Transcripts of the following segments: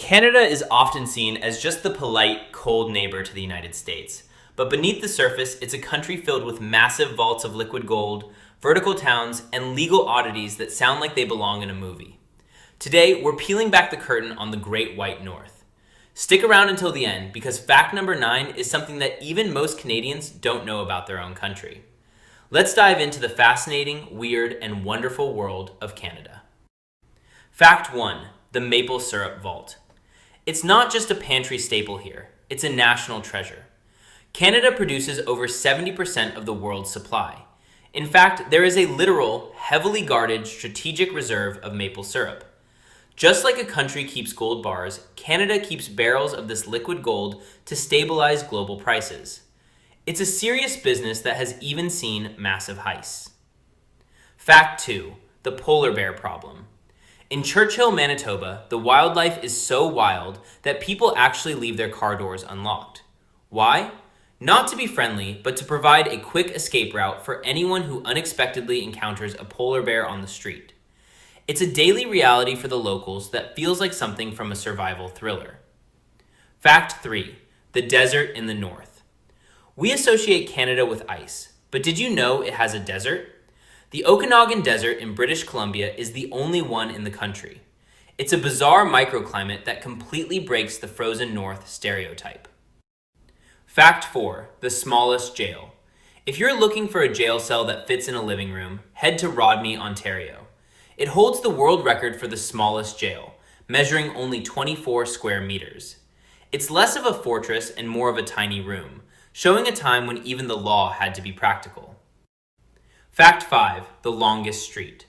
Canada is often seen as just the polite, cold neighbor to the United States. But beneath the surface, it's a country filled with massive vaults of liquid gold, vertical towns, and legal oddities that sound like they belong in a movie. Today, we're peeling back the curtain on the Great White North. Stick around until the end, because fact number 9 is something that even most Canadians don't know about their own country. Let's dive into the fascinating, weird, and wonderful world of Canada. Fact 1. The Maple Syrup Vault. It's not just a pantry staple here, it's a national treasure. Canada produces over 70% of the world's supply. In fact, there is a literal, heavily guarded strategic reserve of maple syrup. Just like a country keeps gold bars, Canada keeps barrels of this liquid gold to stabilize global prices. It's a serious business that has even seen massive heists. Fact 2. The polar bear problem. In Churchill, Manitoba, the wildlife is so wild that people actually leave their car doors unlocked. Why? Not to be friendly, but to provide a quick escape route for anyone who unexpectedly encounters a polar bear on the street. It's a daily reality for the locals that feels like something from a survival thriller. Fact 3. The desert in the north. We associate Canada with ice, but did you know it has a desert? The Okanagan Desert in British Columbia is the only one in the country. It's a bizarre microclimate that completely breaks the frozen north stereotype. Fact 4. The smallest jail. If you're looking for a jail cell that fits in a living room, head to Rodney, Ontario. It holds the world record for the smallest jail, measuring only 24 square meters. It's less of a fortress and more of a tiny room, showing a time when even the law had to be practical. Fact 5. The longest street.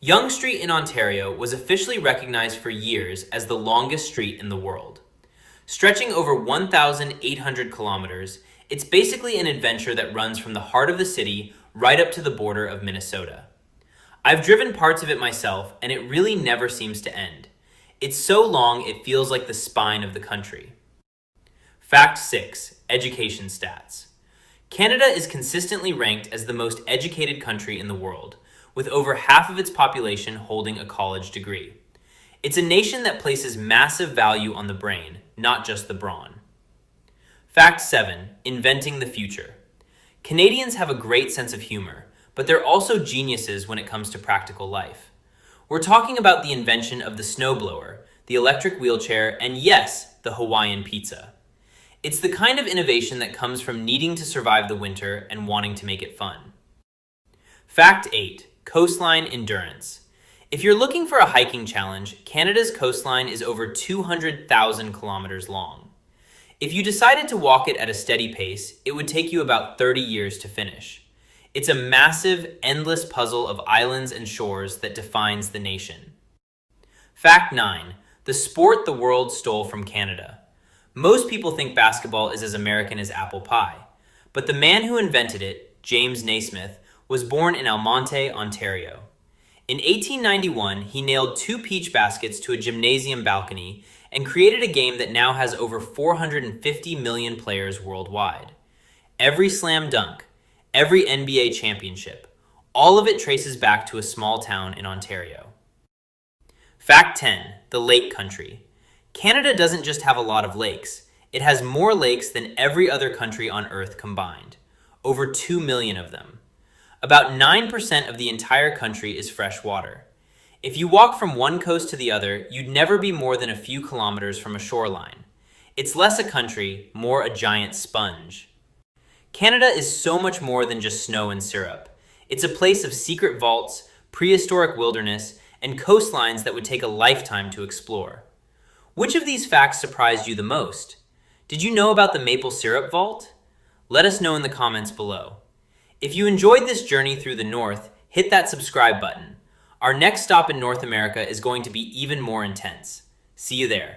Yonge Street in Ontario was officially recognized for years as the longest street in the world. Stretching over 1,800 kilometers, it's basically an adventure that runs from the heart of the city right up to the border of Minnesota. I've driven parts of it myself, and it really never seems to end. It's so long it feels like the spine of the country. Fact 6. Education stats. Canada is consistently ranked as the most educated country in the world, with over half of its population holding a college degree. It's a nation that places massive value on the brain, not just the brawn. Fact 7. Inventing the future. Canadians have a great sense of humor, but they're also geniuses when it comes to practical life. We're talking about the invention of the snowblower, the electric wheelchair, and yes, the Hawaiian pizza. It's the kind of innovation that comes from needing to survive the winter and wanting to make it fun. Fact 8. Coastline endurance. If you're looking for a hiking challenge, Canada's coastline is over 200,000 kilometers long. If you decided to walk it at a steady pace, it would take you about 30 years to finish. It's a massive, endless puzzle of islands and shores that defines the nation. Fact 9. The sport the world stole from Canada. Most people think basketball is as American as apple pie, but the man who invented it, James Naismith, was born in Almonte, Ontario. In 1891, he nailed 2 peach baskets to a gymnasium balcony and created a game that now has over 450 million players worldwide. Every slam dunk, every NBA championship, all of it traces back to a small town in Ontario. Fact 10. The lake country. Canada doesn't just have a lot of lakes. It has more lakes than every other country on Earth combined. Over 2 million of them. About 9% of the entire country is fresh water. If you walk from one coast to the other, you'd never be more than a few kilometers from a shoreline. It's less a country, more a giant sponge. Canada is so much more than just snow and syrup. It's a place of secret vaults, prehistoric wilderness, and coastlines that would take a lifetime to explore. Which of these facts surprised you the most? Did you know about the maple syrup vault? Let us know in the comments below. If you enjoyed this journey through the North, hit that subscribe button. Our next stop in North America is going to be even more intense. See you there.